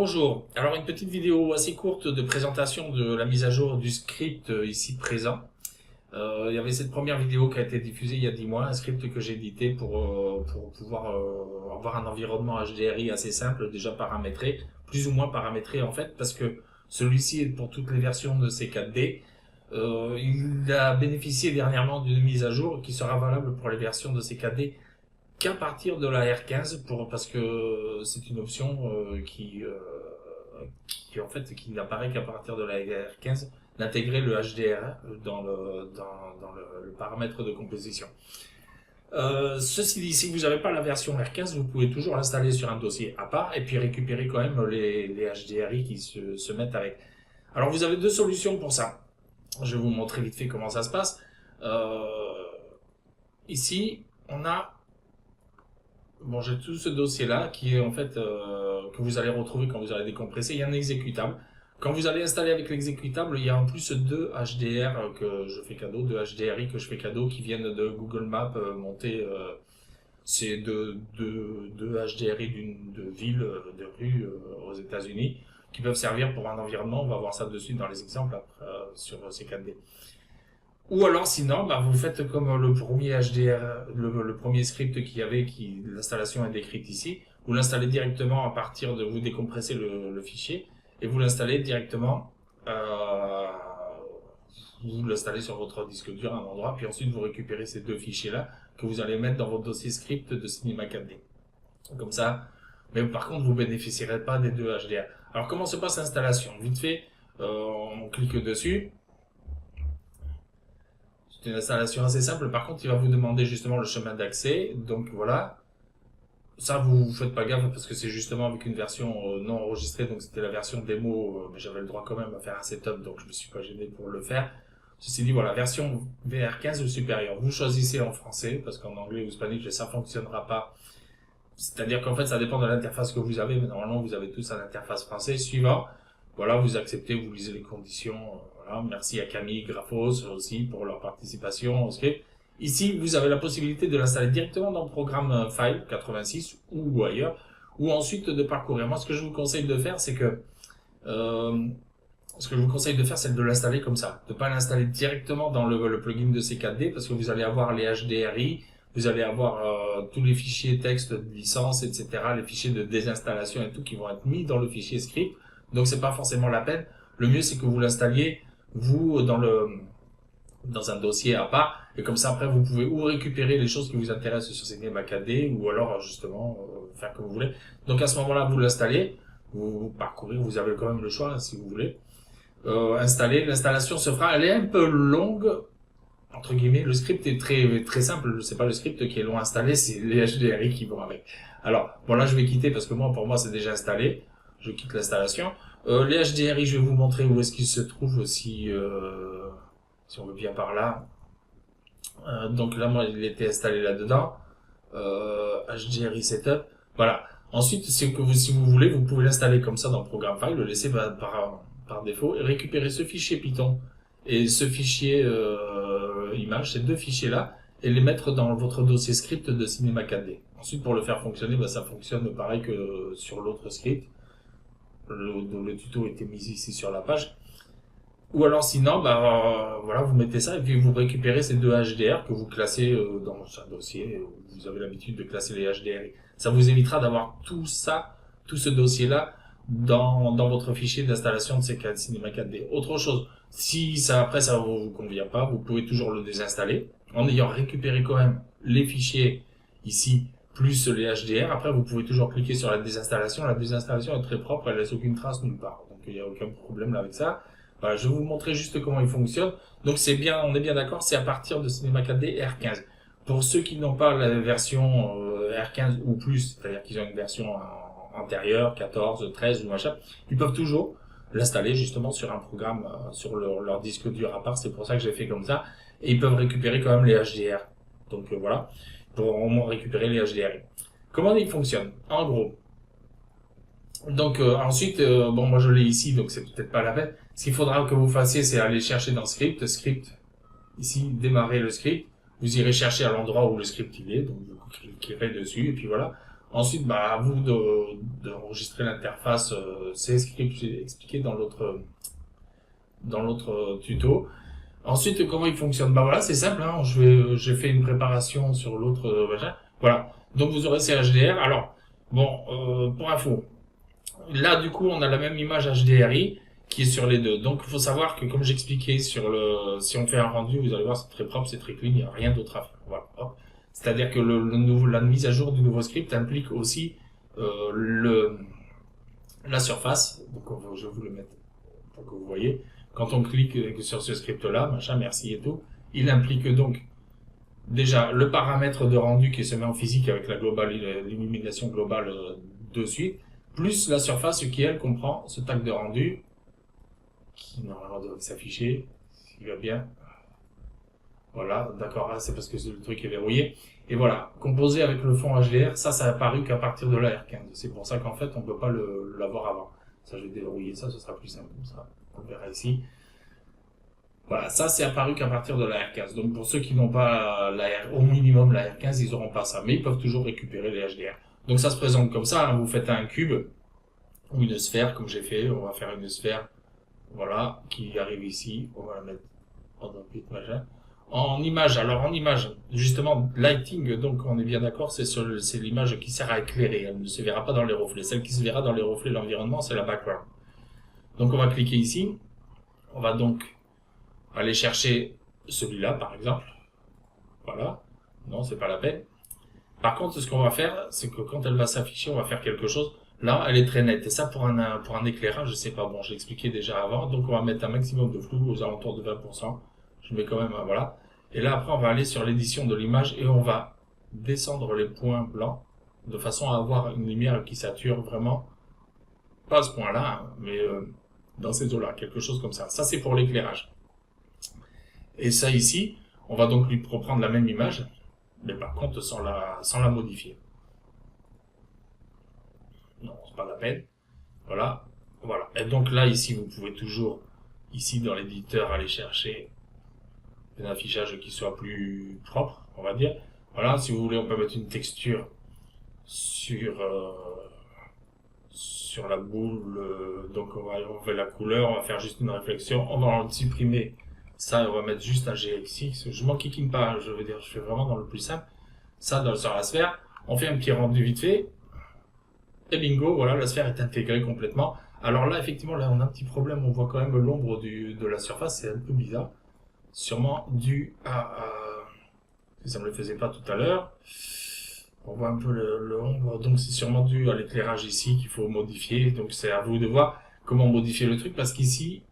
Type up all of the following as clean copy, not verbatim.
Bonjour, alors une petite vidéo assez courte de présentation de la mise à jour du script ici présent. Il y avait cette première vidéo qui a été diffusée il y a 10 mois, un script que j'ai édité pour pouvoir avoir un environnement HDRI assez simple, déjà paramétré, plus ou moins paramétré en fait, parce que celui-ci est pour toutes les versions de C4D. Il a bénéficié dernièrement d'une mise à jour qui sera valable pour les versions de C4D qu'à partir de la R15 parce que c'est une option qui en fait qui n'apparaît qu'à partir de la R15 d'intégrer le HDR dans le paramètre de composition. Ceci dit, si vous n'avez pas la version R15, vous pouvez toujours l'installer sur un dossier à part et puis récupérer quand même les HDRI qui se mettent avec. Alors vous avez deux solutions pour ça. Je vais vous montrer vite fait comment ça se passe. Ici, on a j'ai tout ce dossier-là qui est en fait que vous allez retrouver quand vous allez décompresser. Il y a un exécutable. Quand vous allez installer avec l'exécutable, il y a en plus deux HDR que je fais cadeau, deux HDRI que je fais cadeau qui viennent de Google Maps monter. C'est deux HDRI de ville, de rue aux États-Unis qui peuvent servir pour un environnement. On va voir ça dessus dans les exemples après, sur C4D. Ou alors sinon, vous faites comme le premier HDR, le premier script qu'il y avait, l'installation est décrite ici. Vous l'installez directement à partir de, vous décompressez le fichier et vous l'installez directement, vous l'installez sur votre disque dur à un endroit, puis ensuite vous récupérez ces deux fichiers-là que vous allez mettre dans votre dossier script de Cinema 4D. Comme ça, mais par contre vous bénéficierez pas des deux HDR. Alors comment se passe l'installation? Vite fait, on clique dessus. C'est une installation assez simple. Par contre, il va vous demander justement le chemin d'accès. Donc voilà. Ça, vous faites pas gaffe parce que c'est justement avec une version non enregistrée. Donc c'était la version démo, mais j'avais le droit quand même à faire un setup, donc je me suis pas gêné pour le faire. Ceci dit, voilà, version VR15 ou supérieure. Vous choisissez en français parce qu'en anglais ou hispanique, ça fonctionnera pas. C'est-à-dire qu'en fait, ça dépend de l'interface que vous avez. Mais normalement, vous avez tous à l'interface français. Suivant. Voilà, vous acceptez, vous lisez les conditions. Voilà, merci à Camille, Graphos aussi pour leur participation au script. Ici, vous avez la possibilité de l'installer directement dans le programme File 86 ou ailleurs, ou ensuite de parcourir. Moi, ce que je vous conseille de faire, c'est que c'est de l'installer comme ça, de pas l'installer directement dans le plugin de C4D, parce que vous allez avoir les HDRI, vous allez avoir tous les fichiers texte de licence, etc., les fichiers de désinstallation et tout qui vont être mis dans le fichier script. Donc c'est pas forcément la peine. Le mieux c'est que vous l'installiez vous dans un dossier à part, et comme ça après vous pouvez ou récupérer les choses qui vous intéressent sur Cinema 4D ou alors justement faire comme vous voulez. Donc à ce moment-là vous l'installez, vous parcourez, vous avez quand même le choix si vous voulez. Installer, l'installation se fera, elle est un peu longue entre guillemets. Le script est très simple, c'est pas le script qui est long à installer, c'est les HDRI qui vont avec. Alors bon là je vais quitter parce que pour moi c'est déjà installé. Je quitte l'installation. Les HDRI, je vais vous montrer où est-ce qu'ils se trouvent si on veut bien par là. Donc là, moi, il était installé là-dedans. HDRI Setup. Voilà. Ensuite, si vous voulez, vous pouvez l'installer comme ça dans le programme File, le laisser par défaut et récupérer ce fichier Python et ce fichier image, ces deux fichiers-là, et les mettre dans votre dossier script de Cinema 4D. Ensuite, pour le faire fonctionner, ça fonctionne pareil que sur l'autre script. Le tuto était mis ici sur la page. Ou alors sinon, voilà, vous mettez ça et puis vous récupérez ces deux HDR que vous classez dans un dossier où vous avez l'habitude de classer les HDR. Ça vous évitera d'avoir tout ce dossier-là dans votre fichier d'installation de Cinema 4D. Autre chose, si après ça vous convient pas, vous pouvez toujours le désinstaller en ayant récupéré quand même les fichiers ici plus les HDR. Après, vous pouvez toujours cliquer sur la désinstallation. La désinstallation est très propre, elle laisse aucune trace nulle part. Donc, il n'y a aucun problème là avec ça. Voilà, je vais vous montrer juste comment il fonctionne. Donc, on est bien d'accord, c'est à partir de Cinema 4D R15. Pour ceux qui n'ont pas la version R15 ou plus, c'est-à-dire qu'ils ont une version antérieure, 14, 13 ou machin, ils peuvent toujours l'installer justement sur un programme, sur leur disque dur à part. C'est pour ça que j'ai fait comme ça. Et ils peuvent récupérer quand même les HDR. Donc, voilà. Pour au moins récupérer les HDRI. Comment il fonctionne? En gros. Donc ensuite, moi je l'ai ici, donc c'est peut-être pas la peine. Ce qu'il faudra que vous fassiez, c'est aller chercher dans script, ici, démarrer le script. Vous irez chercher à l'endroit où le script il est, donc vous cliquerez dessus, et puis voilà. Ensuite, bah, à vous d'enregistrer l'interface CScript, j'ai expliqué dans l'autre tuto. Ensuite, comment il fonctionne? Bah voilà, c'est simple, hein. J'ai fait une préparation sur l'autre machin. Voilà. Donc vous aurez ces HDR. Alors, bon, pour info, là du coup, on a la même image HDRI qui est sur les deux. Donc il faut savoir que comme j'expliquais si on fait un rendu, vous allez voir, c'est très propre, c'est très clean, il n'y a rien d'autre à faire. Voilà. Hop. C'est-à-dire que la mise à jour du nouveau script implique aussi euh, le, la surface. Donc je vais vous le mettre pour que vous voyez. Quand on clique sur ce script-là, machin, merci et tout, il implique donc déjà le paramètre de rendu qui se met en physique avec l'illumination globale de suite, plus la surface qui elle comprend ce tag de rendu qui normalement devrait s'afficher, s'il va bien. Voilà, d'accord, c'est parce que le truc est verrouillé. Et voilà, composé avec le fond HDR, ça a apparu qu'à partir de la R15. C'est pour ça qu'en fait, on ne peut pas l'avoir avant. Ça, je vais déverrouiller ça, ce sera plus simple comme ça. On le verra ici. Voilà, ça c'est apparu qu'à partir de la R15. Donc pour ceux qui n'ont pas au minimum la R15, ils n'auront pas ça. Mais ils peuvent toujours récupérer les HDR. Donc ça se présente comme ça, hein. Vous faites un cube ou une sphère, comme j'ai fait. On va faire une sphère, voilà, qui arrive ici. On va la mettre en orbite, machin. En image, alors en image, justement, lighting, donc on est bien d'accord, c'est l'image qui sert à éclairer. Elle ne se verra pas dans les reflets. Celle qui se verra dans les reflets de l'environnement, c'est la background. Donc on va cliquer ici. On va donc aller chercher celui-là, par exemple. Voilà. Non, c'est pas la peine. Par contre, ce qu'on va faire, c'est que quand elle va s'afficher, on va faire quelque chose. Là, elle est très nette. Et ça, pour un éclairage, je sais pas. Bon, j'ai expliqué déjà avant. Donc, on va mettre un maximum de flou aux alentours de 20%. Je mets quand même, voilà. Et là, après, on va aller sur l'édition de l'image et on va descendre les points blancs de façon à avoir une lumière qui sature vraiment. Pas à ce point-là, hein, mais dans ces eaux-là, quelque chose comme ça. Ça, c'est pour l'éclairage. Et ça ici, on va donc lui reprendre la même image, mais par contre sans la modifier. Non, c'est pas la peine. Voilà, voilà. Et donc là, ici, vous pouvez toujours, ici dans l'éditeur, aller chercher un affichage qui soit plus propre, on va dire. Voilà, si vous voulez, on peut mettre une texture sur sur la boule. Donc on fait la couleur, on va faire juste une réflexion, on va en supprimer ça, on va mettre juste un GXX. Je m'enquiquine pas, hein, je veux dire, je fais vraiment dans le plus simple. Ça sur la sphère, on fait un petit rendu vite fait, et bingo, voilà, la sphère est intégrée complètement. Alors là, effectivement, là, on a un petit problème, on voit quand même l'ombre de la surface, c'est un peu bizarre. Sûrement dû ça me le faisait pas tout à l'heure. On voit un peu l'ombre, donc c'est sûrement dû à l'éclairage ici qu'il faut modifier. Donc c'est à vous de voir comment modifier le truc, parce qu'ici,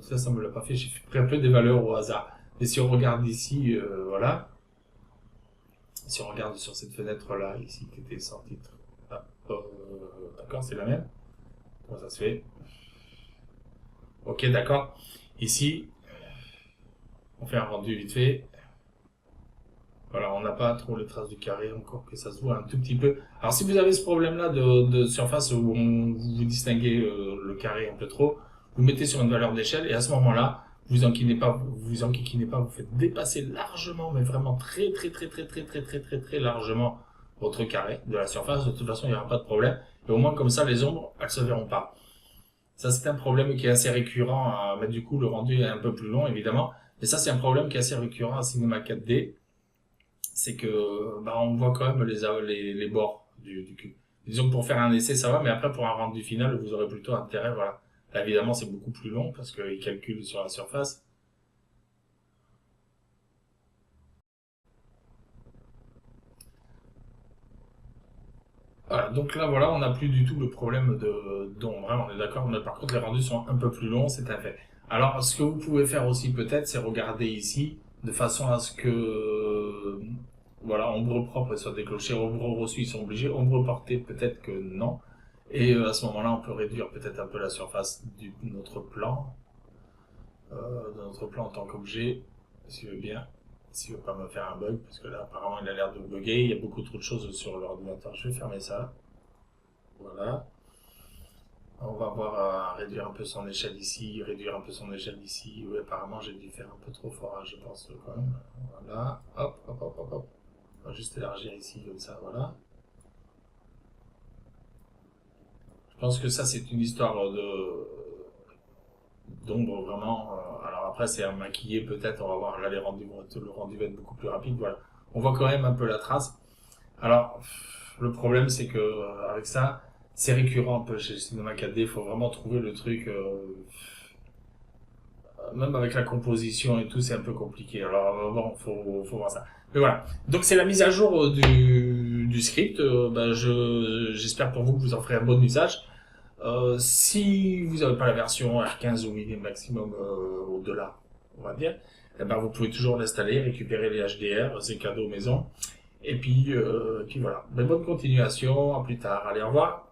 ça me l'a pas fait, j'ai pris un peu des valeurs au hasard. Et si on regarde ici, voilà, si on regarde sur cette fenêtre-là, ici, qui était sans titre, ah, d'accord, c'est la même. Comment ça se fait? Ok, d'accord. Ici, on fait un rendu vite fait. Voilà, on n'a pas trop les traces du carré, encore que ça se voit un tout petit peu. Alors si vous avez ce problème-là de surface où vous distinguez le carré un peu trop, vous mettez sur une valeur d'échelle et à ce moment-là, vous enquiquinez pas, vous faites dépasser largement, mais vraiment très largement votre carré de la surface. De toute façon, il n'y aura pas de problème. Et au moins comme ça, les ombres, elles se verront pas. Ça, c'est un problème qui est assez récurrent. Mais du coup, le rendu est un peu plus long, évidemment. Et ça, c'est un problème qui est assez récurrent à Cinema 4D. C'est que bah, on voit quand même les bords du cube. Disons que pour faire un essai, ça va, mais après, pour un rendu final, vous aurez plutôt intérêt, voilà. Là, évidemment, c'est beaucoup plus long parce qu'il calcule sur la surface. Voilà, donc là, voilà, on n'a plus du tout le problème d'ombre, hein, on est d'accord, mais par contre, les rendus sont un peu plus longs, c'est un fait. Alors, ce que vous pouvez faire aussi, peut-être, c'est regarder ici, de façon à ce que, voilà, ombre propre soit déclenchée, ombre reçue, ils sont obligés, ombre portée, peut-être que non. Et à ce moment-là, on peut réduire peut-être un peu la surface de notre plan en tant qu'objet, s'il veut bien, s'il veut pas me faire un bug, parce que là, apparemment, il a l'air de bugger, il y a beaucoup trop de choses sur l'ordinateur. Je vais fermer ça. Voilà. On va voir à réduire un peu son échelle ici, réduire un peu son échelle ici. Oui, apparemment, j'ai dû faire un peu trop fort, hein, je pense, quand même. Voilà. Hop, hop, hop, hop, hop. On va juste élargir ici, comme ça, voilà. Je pense que ça, c'est une histoire d'ombre vraiment. Alors après, c'est à maquiller peut-être. On va voir là le rendu va être beaucoup plus rapide. Voilà, on voit quand même un peu la trace. Alors le problème, c'est que avec ça, c'est récurrent un peu chez Cinema 4D. Il faut vraiment trouver le truc. Même avec la composition et tout, c'est un peu compliqué. Alors bon, faut voir ça. Mais voilà. Donc c'est la mise à jour du script. J'espère pour vous que vous en ferez un bon usage. Si vous n'avez pas la version R15 ou maximum au-delà, on va dire, eh ben vous pouvez toujours l'installer, récupérer les HDR, c'est cadeau maison. Et puis voilà. Ben, bonne continuation, à plus tard. Allez, au revoir.